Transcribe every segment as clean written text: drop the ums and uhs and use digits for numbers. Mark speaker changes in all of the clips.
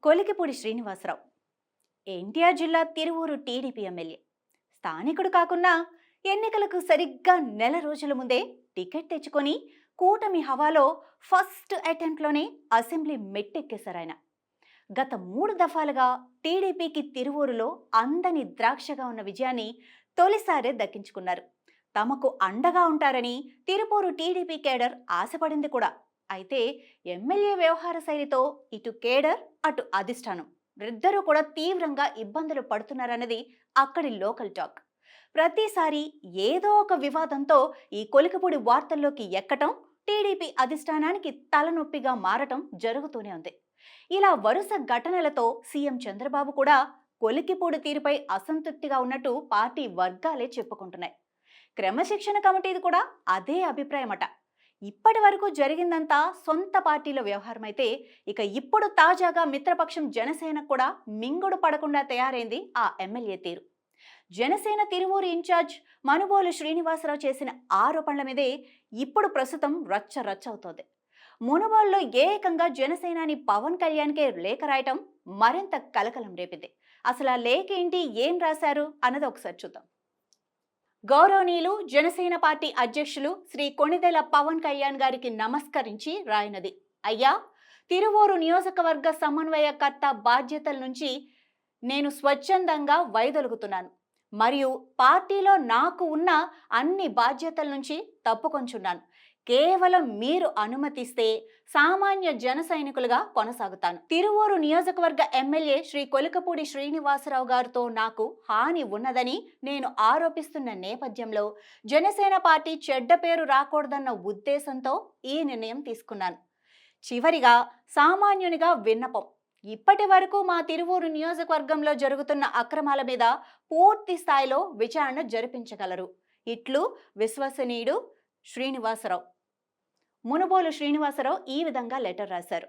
Speaker 1: కొలికిపూడి శ్రీనివాసరావు ఎన్టీఆర్ జిల్లా Tiruvuru TDP MLA. స్థానికుడు కాకున్నా ఎన్నికలకు సరిగ్గా నెల రోజుల ముందే టికెట్ తెచ్చుకొని కూటమి హవాలో ఫస్ట్ అటెంప్ట్లోనే అసెంబ్లీ మెట్టెక్కేశారాయన. గత 3 దఫాలుగా టీడీపీకి తిరువూరులో అందని ద్రాక్షగా ఉన్న విజయాన్ని తొలిసారే దక్కించుకున్నారు. తమకు అండగా ఉంటారని తిరుపూరు టీడీపీ కేడర్ ఆశపడింది కూడా. అయితే ఎమ్మెల్యే వ్యవహార శైలితో ఇటు కేడర్ అటు అధిష్టానం ఇద్దరూ కూడా తీవ్రంగా ఇబ్బందులు పడుతున్నారన్నది అక్కడి లోకల్ టాక్. ప్రతిసారి ఏదో ఒక వివాదంతో ఈ కొలికపూడి వార్తల్లోకి ఎక్కటం టీడీపీ అధిష్టానానికి తలనొప్పిగా మారటం జరుగుతూనే ఉంది. ఇలా వరుస ఘటనలతో సీఎం చంద్రబాబు కూడా కొలికిపూడి తీరుపై అసంతృప్తిగా ఉన్నట్టు పార్టీ వర్గాలే చెప్పుకుంటున్నాయి. క్రమశిక్షణ కమిటీది కూడా అదే అభిప్రాయమట. ఇప్పటి వరకు జరిగిందంతా సొంత పార్టీల వ్యవహారమైతే ఇక ఇప్పుడు తాజాగా మిత్రపక్షం జనసేన కూడా మింగుడు పడకుండా తయారైంది ఆ ఎమ్మెల్యే తీరు. జనసేన తిరువూరు ఇన్ఛార్జ్ మనుబోలు శ్రీనివాసరావు చేసిన ఆరోపణల మీదే ఇప్పుడు ప్రస్తుతం రచ్చ అవుతోంది. మునుగోలులో ఏకంగా జనసేనాని పవన్ కళ్యాణ్కే లేఖ రాయటం మరింత కలకలం రేపింది. అసలు ఆ లేఖ ఏంటి, ఏం రాశారు అన్నది ఒకసారి చూద్దాం. గౌరవనీయులు జనసేన పార్టీ అధ్యక్షులు శ్రీ కొణిదెల పవన్ కళ్యాణ్ గారికి నమస్కరించి రాయినది. అయ్యా, తిరువూరు నియోజకవర్గ సమన్వయకర్త బాధ్యతల నుంచి నేను స్వచ్ఛందంగా వైదొలుగుతున్నాను మరియు పార్టీలో నాకు ఉన్న అన్ని బాధ్యతల నుంచి తప్పుకొంచున్నాను. కేవలం మీరు అనుమతిస్తే సామాన్య జన సైనికులుగా కొనసాగుతాను. తిరువూరు నియోజకవర్గ ఎమ్మెల్యే శ్రీ కొలికపూడి శ్రీనివాసరావు గారితో నాకు హాని ఉన్నదని నేను ఆరోపిస్తున్న నేపథ్యంలో జనసేన పార్టీ చెడ్డ పేరు రాకూడదన్న ఉద్దేశంతో ఈ నిర్ణయం తీసుకున్నాను. చివరిగా సామాన్యునిగా విన్నపం. ఇప్పటి వరకు మా తిరువూరు నియోజకవర్గంలో జరుగుతున్న అక్రమాల మీద పూర్తి స్థాయిలో విచారణ జరిపించగలరు. ఇట్లు విశ్వసనీయుడు శ్రీనివాసరావు. మునుబోలు శ్రీనివాసరావు ఈ విధంగా లెటర్ రాశారు.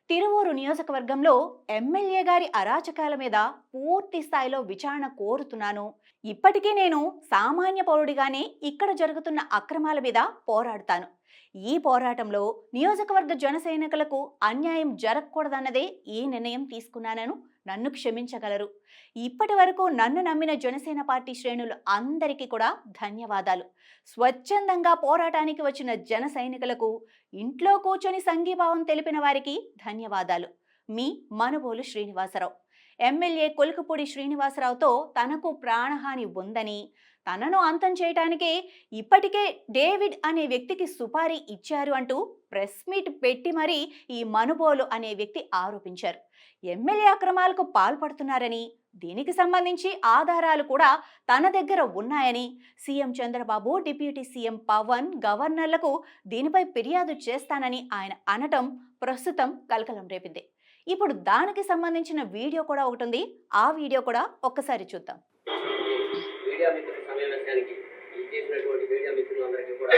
Speaker 1: తిరువూరు నియోజకవర్గంలో ఎమ్మెల్యే గారి అరాచకాల మీద పూర్తి స్థాయిలో విచారణ కోరుతున్నాను. ఇప్పటికీ నేను సామాన్య పౌరుడిగానే ఇక్కడ జరుగుతున్న అక్రమాల మీద పోరాడుతాను. ఈ పోరాటంలో నియోజకవర్గ జన సైనికులకు అన్యాయం జరగకూడదన్నదే ఈ నిర్ణయం తీసుకున్నానను నన్ను క్షమించగలరు. ఇప్పటి వరకు నన్ను నమ్మిన జనసేన పార్టీ శ్రేణులు అందరికీ కూడా ధన్యవాదాలు. స్వచ్ఛందంగా పోరాటానికి వచ్చిన జన సైనికులకు, ఇంట్లో కూర్చొని సంఘీభావం తెలిపిన వారికి ధన్యవాదాలు. మీ మనుబోలు శ్రీనివాసరావు. ఎమ్మెల్యే కొలికపూడి శ్రీనివాసరావుతో తనకు ప్రాణహాని ఉందని, తనను అంతం చేయటానికే ఇప్పటికే డేవిడ్ అనే వ్యక్తికి సుపారీ ఇచ్చారు అంటూ ప్రెస్ మీట్ పెట్టి మరీ ఈ మనుబోలు అనే వ్యక్తి ఆరోపించారు. ఎమ్మెల్యే అక్రమాలకు పాల్పడుతున్నారని, దీనికి సంబంధించి ఆధారాలు కూడా తన దగ్గర ఉన్నాయని CM Chandrababu, deputy CM Pawan, గవర్నర్లకు దీనిపై ఫిర్యాదు చేస్తానని ఆయన అనటం ప్రస్తుతం కలకలం రేపింది. ఇప్పుడు దానికి సంబంధించిన వీడియో కూడా ఒకటి ఉంది. ఆ వీడియో కూడా ఒక్కసారి చూద్దాం.
Speaker 2: మీడియా మిత్రుల సమావేశానికి చేసినటువంటి మీడియా మిత్రులందరికీ కూడా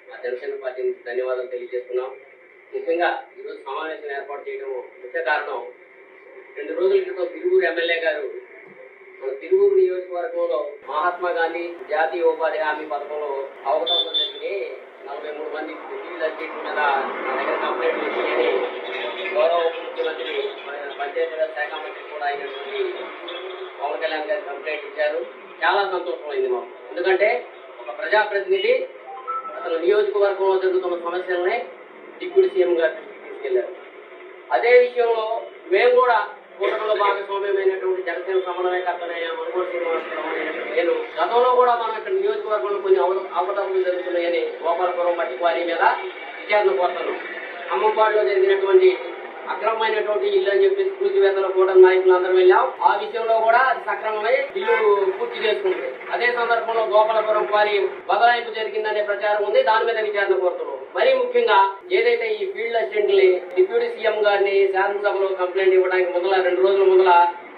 Speaker 2: మా జనసేన పార్టీ నుంచి ధన్యవాదాలు తెలియజేస్తున్నాం. ముఖ్యంగా ఈరోజు సమావేశం ఏర్పాటు చేయడం ముఖ్య కారణం, 2 రోజుల క్రితం తిరువూరు ఎమ్మెల్యే గారు మన తిరువూరు నియోజకవర్గంలో మహాత్మా గాంధీ జాతీయ ఉపాధి హామీ పథకంలో అవకతవకలు జరిగి 43 మంది ఫీల్డ్ అసిస్టెంట్ల మీద నా దగ్గర కంప్లైంట్ వచ్చినాయని గౌరవ ముఖ్యమంత్రి, పంచాయతీరాజ్ శాఖ మంత్రి కూడా అయినటువంటి పవన్ కళ్యాణ్ గారు కంప్లైంట్ ఇచ్చారు. చాలా సంతోషమైంది మాకు. ఎందుకంటే ఒక ప్రజాప్రతినిధి అసలు నియోజకవర్గంలో జరుగుతున్న సమస్యలనే డిప్యూటీ సీఎం గారు తీసుకెళ్లారు. అదే విషయంలో మేము కూడా కూటమిలో భాగస్వామ్యమైనటువంటి జనసేన సమన్వయకర్తనైన మనుగోడు శ్రీనివాసరావు నేను గతంలో కూడా మనం ఇక్కడ నియోజకవర్గంలో కొన్ని అవకతవకలు జరుగుతున్నాయని గోపాలపురం మట్టి క్వారీ మీద విచారణ కోరుతున్నాం. అమ్మంపాడులో జరిగినటువంటి అక్రమమైనటువంటి ఇల్లు అని చెప్పి కూల్చివేతలో కూడా నాయకులు అందరం వెళ్ళాం. ఆ విషయంలో కూడా అది సక్రమమై ఇల్లు పూర్తి చేసుకుంటుంది. అదే సందర్భంలో గోపాలపురం క్వారీ బదలాయింపు జరిగిందనే ప్రచారం ఉంది. దాని మీద విచారణ కోరుతున్నాం. మరీ ముఖ్యంగా ఏదైతే ఈ ఫీల్డ్ అసిస్టెంట్ని డిప్యూటీ సీఎం గారిని శాసనసభలో కంప్లైంట్ ఇవ్వడానికి 2 రోజుల ముందల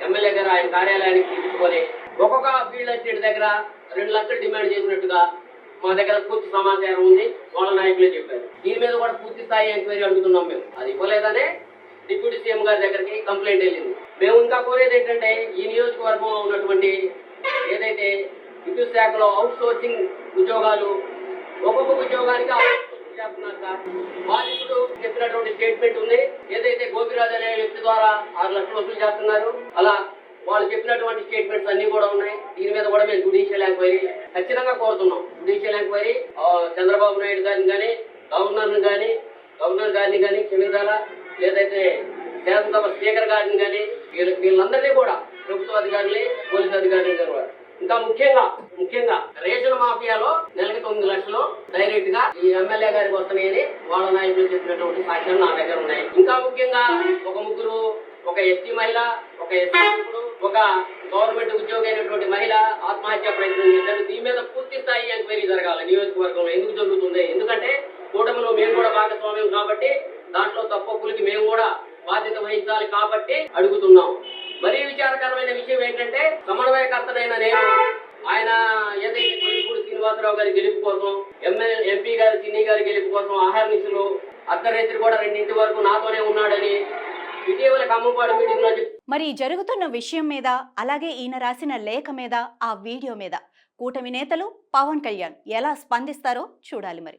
Speaker 2: ఎమ్మెల్యే గారు ఆయన కార్యాలయానికి తీసుకొని ఒక్కొక్క ఫీల్డ్ అసిస్టెంట్ దగ్గర 2 లక్షలు డిమాండ్ చేసినట్టుగా మా దగ్గర పూర్తి సమాచారం ఉంది. వాళ్ళ నాయకులే చెప్పారు. దీని మీద కూడా పూర్తి స్థాయి ఎంక్వైరీ అడుగుతున్నాం. మేము అది ఇవ్వలేదనే డిప్యూటీ సీఎం గారి దగ్గరికి కంప్లైంట్ వెళ్ళింది. మేము ఇంకా కోరేది ఏంటంటే, ఈ నియోజకవర్గంలో ఉన్నటువంటి ఏదైతే విద్యుత్ శాఖలో అవుట్ సోర్సింగ్ ఉద్యోగాలు, ఒక్కొక్క ఉద్యోగానికి చేస్తున్నారు సార్. వాళ్ళు ఇప్పుడు చెప్పినటువంటి స్టేట్మెంట్ ఉంది. ఏదైతే గోపిరాజు అనే వ్యక్తి ద్వారా 6 లక్షలు వసూలు చేస్తున్నారు, అలా వాళ్ళు చెప్పినటువంటి స్టేట్మెంట్స్ అన్ని కూడా ఉన్నాయి. దీని మీద కూడా మేము జుడిషియల్ ఎంక్వైరీ ఖచ్చితంగా కోరుతున్నాం. జుడిషియల్ ఎంక్వైరీ చంద్రబాబు నాయుడు గారిని కానీ గవర్నర్ గారిని కానీ క్షమించాలా, లేదైతే శాసనసభ స్పీకర్ గారిని కానీ వీళ్ళందరినీ కూడా ప్రభుత్వ అధికారులే, పోలీసు అధికారులు కూడా, ఇంకా ముఖ్యంగా రేషన్ మాఫియాలో నెలకి 9 లక్షలు డైరెక్ట్ గా ఈ ఎమ్మెల్యే గారికి వస్తున్నాయని వాళ్ళ నాయకులు చెప్పినటువంటి సాక్ష్యాలు నా దగ్గర ఉన్నాయి. ఇంకా ముఖ్యంగా ఒక ముగ్గురు, ఒక ఎస్టీ మహిళ, ఒక ఎస్టీ ఒక గవర్నమెంట్ ఉద్యోగి అయినటువంటి మహిళ ఆత్మహత్య ప్రయత్నం చేశారు. దీని మీద పూర్తి స్థాయి ఎంక్వైరీ జరగాలి. నియోజకవర్గంలో ఎందుకు జరుగుతుంది? ఎందుకంటే కూటమిలో మేము కూడా భాగస్వామ్యం కాబట్టి దాంట్లో తప్పొప్పులకి మేము కూడా బాధ్యత వహించాలి కాబట్టి అడుగుతున్నాం. మరీ విచారకరమైన విషయం ఏంటంటే, సమన్వయకర్తనైన నేను ఆయన ఏదైతే కొల్లిపూడి శ్రీనివాసరావు గారి గెలుపు కోసం, ఎంపీ గారి చిన్ని గారి గెలుపు కోసం ఆహార్నిశలు అర్ధరాత్రి కూడా 2 వరకు నాతోనే ఉన్నాడని ఇటీవల ఖమ్మంపాడు మీటింగ్ లో
Speaker 1: మరి జరుగుతున్న విషయం మీద, అలాగే ఈయన రాసిన లేఖ మీద, ఆ వీడియో మీద కూటమి నేతలు, పవన్ కళ్యాణ్ ఎలా స్పందిస్తారో చూడాలి మరి.